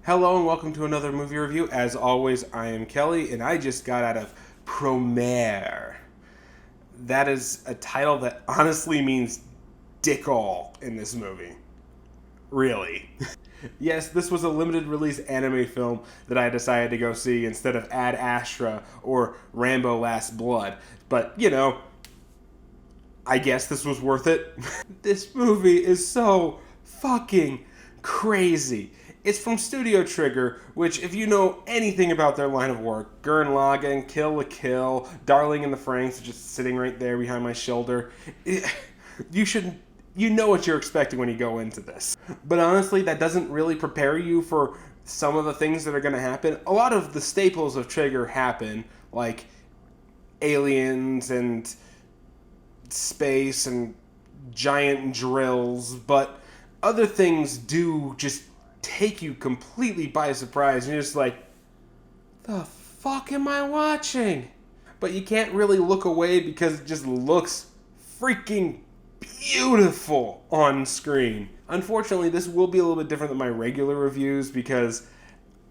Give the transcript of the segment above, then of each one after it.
Hello and welcome to another movie review. As always, I am Kelly and I just got out of Promare. That is a title that honestly means dick all in this movie. Really. Yes, this was a limited release anime film that I decided to go see instead of Ad Astra or Rambo Last Blood. But, I guess this was worth it. This movie is so fucking crazy. It's from Studio Trigger, which, if you know anything about their line of work, Gurren Lagann, Kill la Kill, Darling in the Franxx, just sitting right there behind my shoulder, you know what you're expecting when you go into this. But honestly, that doesn't really prepare you for some of the things that are going to happen. A lot of the staples of Trigger happen, like aliens and space and giant drills, but other things do just take you completely by surprise, and you're just like, the fuck am I watching? But you can't really look away because it just looks freaking beautiful on screen. Unfortunately, this will be a little bit different than my regular reviews because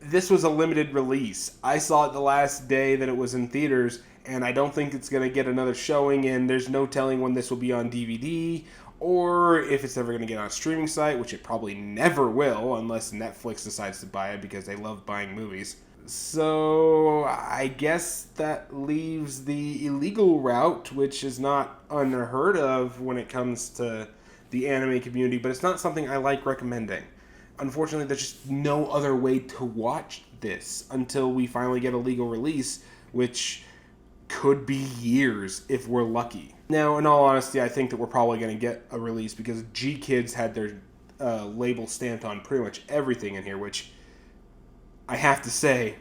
this was a limited release. I saw it the last day that it was in theaters, and I don't think it's going to get another showing, and there's no telling when this will be on DVD or if it's ever going to get on a streaming site, which it probably never will unless Netflix decides to buy it because they love buying movies. So I guess that leaves the illegal route, which is not unheard of when it comes to the anime community, but it's not something I like recommending. Unfortunately, there's just no other way to watch this until we finally get a legal release, which could be years if we're lucky. Now, in all honesty, I think that we're probably going to get a release because G Kids had their label stamped on pretty much everything in here, which I have to say,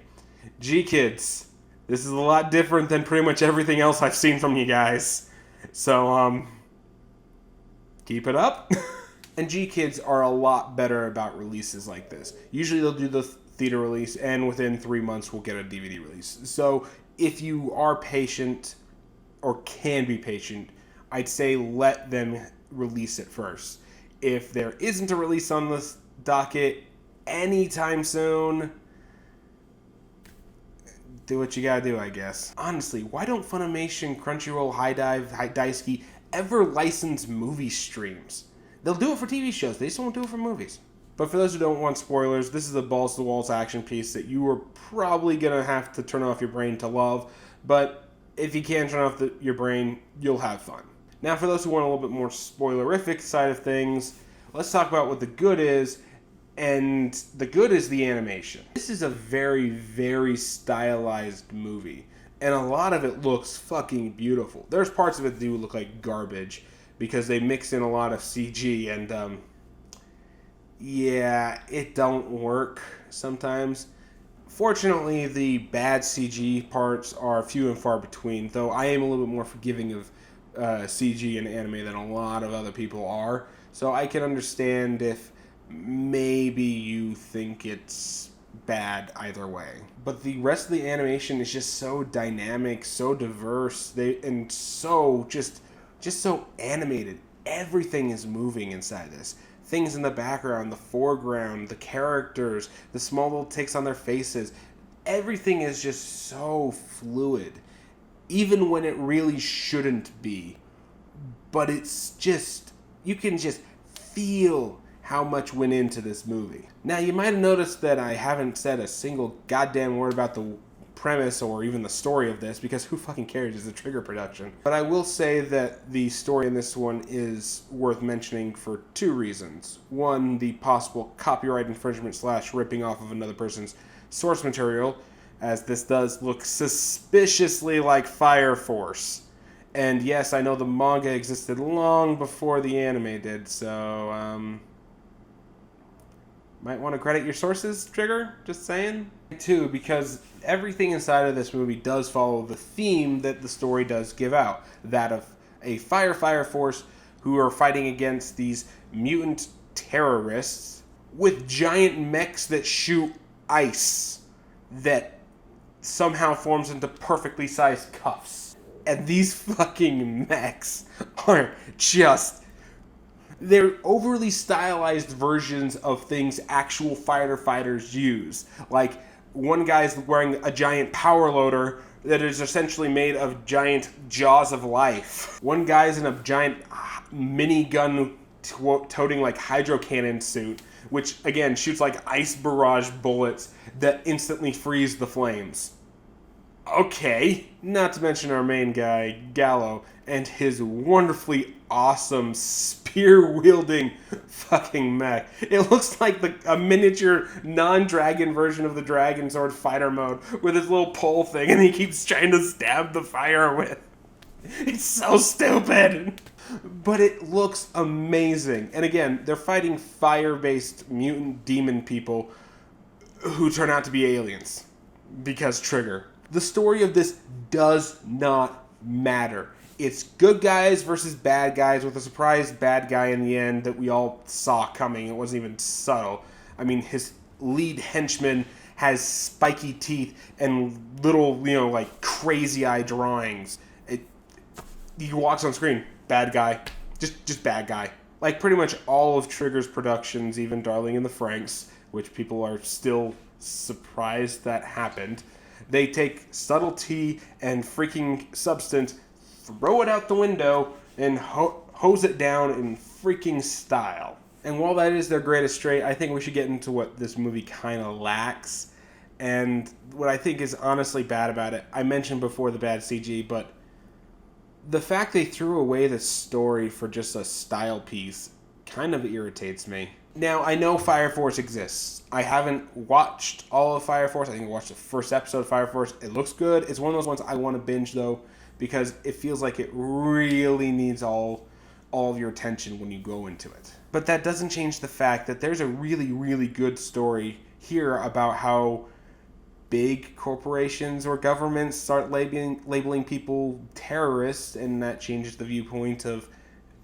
G Kids, this is a lot different than pretty much everything else I've seen from you guys. So, keep it up. And G Kids are a lot better about releases like this. Usually they'll do the theater release, and within 3 months we'll get a DVD release. So if you are patient, or can be patient, I'd say let them release it first. If there isn't a release on this docket anytime soon, do what you gotta do, I guess. Honestly, why don't Funimation, Crunchyroll, Daisuki ever license movie streams? They'll do it for TV shows, they just won't do it for movies. But for those who don't want spoilers, this is a balls-to-walls action piece that you are probably going to have to turn off your brain to love. But if you can turn off your brain, you'll have fun. Now, for those who want a little bit more spoilerific side of things, let's talk about what the good is. And the good is the animation. This is a very, very stylized movie. And a lot of it looks fucking beautiful. There's parts of it that do look like garbage because they mix in a lot of CG and, yeah, it don't work sometimes. Fortunately, the bad CG parts are few and far between, though I am a little bit more forgiving of CG and anime than a lot of other people are. So I can understand if maybe you think it's bad either way. But the rest of the animation is just so dynamic, so diverse, and so just so animated. Everything is moving inside this. Things in the background, the foreground, the characters, the small little ticks on their faces. Everything is just so fluid, even when it really shouldn't be. But it's just, you can just feel how much went into this movie. Now, you might have noticed that I haven't said a single goddamn word about the premise or even the story of this, because who fucking cares? It's a Trigger production. But I will say that the story in this one is worth mentioning for two reasons. One, the possible copyright infringement / ripping off of another person's source material, as this does look suspiciously like Fire Force. And yes, I know the manga existed long before the anime did, so, might want to credit your sources, Trigger, just saying. Too, because everything inside of this movie does follow the theme that the story does give out. That of a fire force who are fighting against these mutant terrorists with giant mechs that shoot ice that somehow forms into perfectly sized cuffs. And these fucking mechs are just... They're overly stylized versions of things actual fighter fighters use. Like, one guy's wearing a giant power loader that is essentially made of giant jaws of life. One guy's in a giant minigun toting like hydro cannon suit, which again shoots like ice barrage bullets that instantly freeze the flames. Okay, not to mention our main guy, Gallo, and his wonderfully awesome spear-wielding fucking mech. It looks like a miniature non-dragon version of the Dragon Sword fighter mode with his little pole thing and he keeps trying to stab the fire with. It's so stupid! But it looks amazing. And again, they're fighting fire-based mutant demon people who turn out to be aliens. Because Trigger. The story of this does not matter. It's good guys versus bad guys with a surprise bad guy in the end that we all saw coming. It wasn't even subtle. I mean, his lead henchman has spiky teeth and little, like crazy eye drawings. He walks on screen. Bad guy. Just bad guy. Like pretty much all of Trigger's productions, even Darling in the Franxx, which people are still surprised that happened. They take subtlety and freaking substance, throw it out the window, and hose it down in freaking style. And while that is their greatest trait, I think we should get into what this movie kind of lacks. And what I think is honestly bad about it, I mentioned before the bad CG, but the fact they threw away the story for just a style piece kind of irritates me. Now, I know Fire Force exists. I haven't watched all of Fire Force. I think I watched the first episode of Fire Force. It looks good. It's one of those ones I want to binge, though, because it feels like it really needs all of your attention when you go into it. But that doesn't change the fact that there's a really, really good story here about how big corporations or governments start labeling people terrorists, and that changes the viewpoint of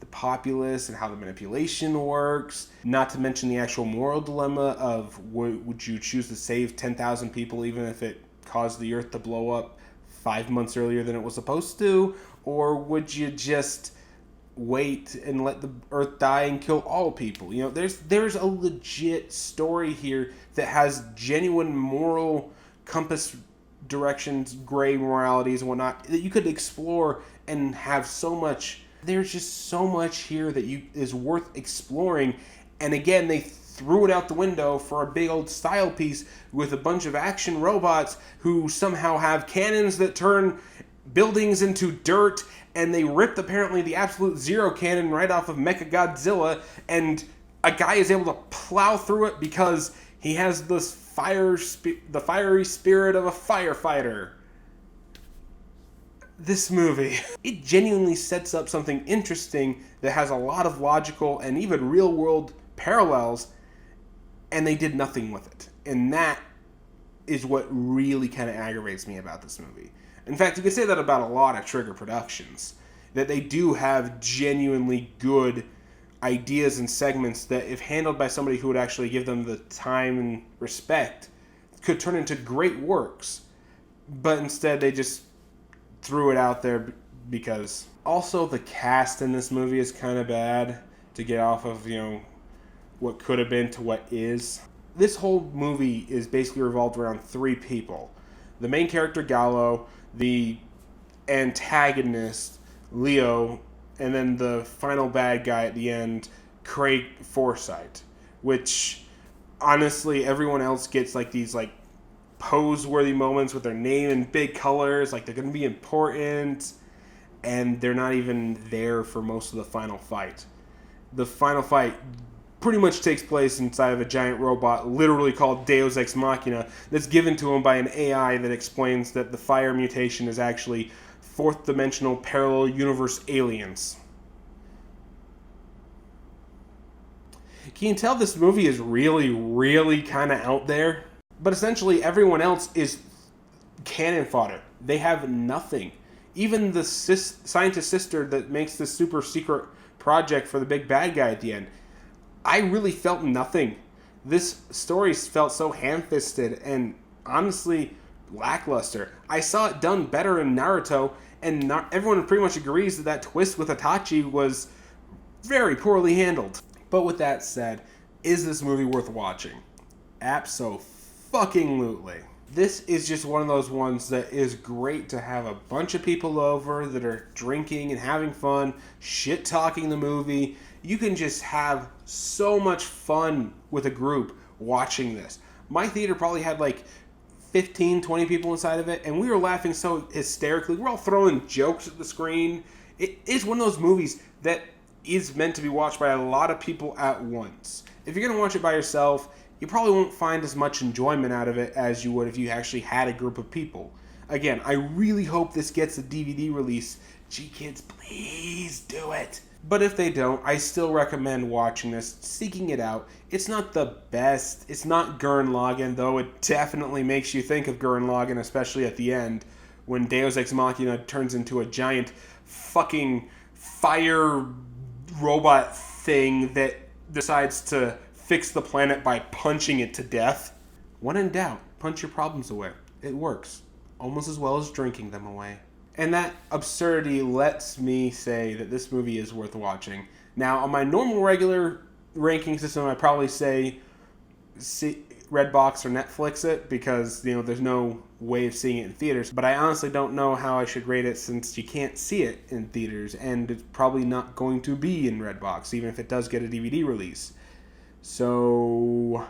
the populace and how the manipulation works. Not to mention the actual moral dilemma of would you choose to save 10,000 people even if it caused the Earth to blow up 5 months earlier than it was supposed to? Or would you just wait and let the Earth die and kill all people? There's a legit story here that has genuine moral compass directions, gray moralities and whatnot that you could explore and have so much. There's just so much here that is worth exploring. And again, they threw it out the window for a big old style piece with a bunch of action robots who somehow have cannons that turn buildings into dirt, and they ripped apparently the Absolute Zero cannon right off of Mechagodzilla, and a guy is able to plow through it because he has this the fiery spirit of a firefighter. This movie, it genuinely sets up something interesting that has a lot of logical and even real-world parallels, and they did nothing with it. And that is what really kind of aggravates me about this movie. In fact, you could say that about a lot of Trigger productions, that they do have genuinely good ideas and segments that, if handled by somebody who would actually give them the time and respect, could turn into great works. But instead, they just threw it out there because. Also, the cast in this movie is kind of bad to get off of, what could have been to what is. This whole movie is basically revolved around three people. The main character, Gallo, the antagonist, Leo, and then the final bad guy at the end, Craig Forsyth, which honestly everyone else gets these pose-worthy moments with their name in big colors, like they're going to be important, and they're not even there for most of the final fight. The final fight pretty much takes place inside of a giant robot, literally called Deus Ex Machina, that's given to him by an AI that explains that the fire mutation is actually fourth-dimensional parallel universe aliens. Can you tell this movie is really, really kind of out there? But essentially, everyone else is cannon fodder. They have nothing. Even the scientist sister that makes this super secret project for the big bad guy at the end, I really felt nothing. This story felt so ham-fisted and honestly lackluster. I saw it done better in Naruto, and everyone pretty much agrees that twist with Itachi was very poorly handled. But with that said, is this movie worth watching? Abso-fucking-lutely. This is just one of those ones that is great to have a bunch of people over that are drinking and having fun, shit-talking the movie. You can just have so much fun with a group watching this. My theater probably had like 15, 20 people inside of it, and we were laughing so hysterically. We're all throwing jokes at the screen. It is one of those movies that is meant to be watched by a lot of people at once. If you're going to watch it by yourself, you probably won't find as much enjoyment out of it as you would if you actually had a group of people. Again, I really hope this gets a DVD release. Gee, kids, please do it. But if they don't, I still recommend watching this, seeking it out. It's not the best. It's not Gurren Lagann, though it definitely makes you think of Gurren Lagann, especially at the end, when Deus Ex Machina turns into a giant fucking fire robot thing that decides to fix the planet by punching it to death. When in doubt, punch your problems away. It works. Almost as well as drinking them away. And that absurdity lets me say that this movie is worth watching. Now, on my normal, regular ranking system, I'd probably say Redbox or Netflix it, because, there's no way of seeing it in theaters. But I honestly don't know how I should rate it, since you can't see it in theaters, and it's probably not going to be in Redbox, even if it does get a DVD release. So,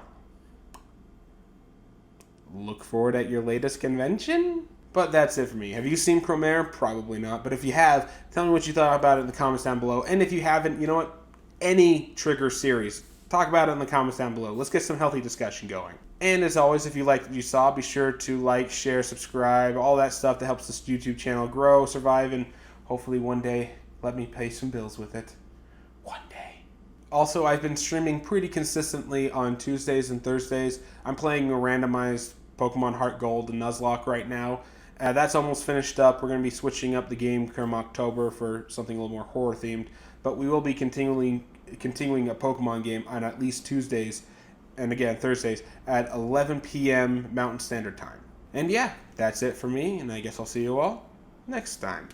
look for it at your latest convention? But that's it for me. Have you seen Promare? Probably not. But if you have, tell me what you thought about it in the comments down below. And if you haven't, you know what? Any Trigger series, talk about it in the comments down below. Let's get some healthy discussion going. And as always, if you liked what you saw, be sure to like, share, subscribe, all that stuff that helps this YouTube channel grow, survive, and hopefully one day let me pay some bills with it. One day. Also, I've been streaming pretty consistently on Tuesdays and Thursdays. I'm playing a randomized Pokemon Heart Gold and Nuzlocke right now. That's almost finished up. We're going to be switching up the game come October for something a little more horror themed. But we will be continuing a Pokemon game on at least Tuesdays, and again Thursdays, at 11 p.m. Mountain Standard Time. And yeah, that's it for me, and I guess I'll see you all next time.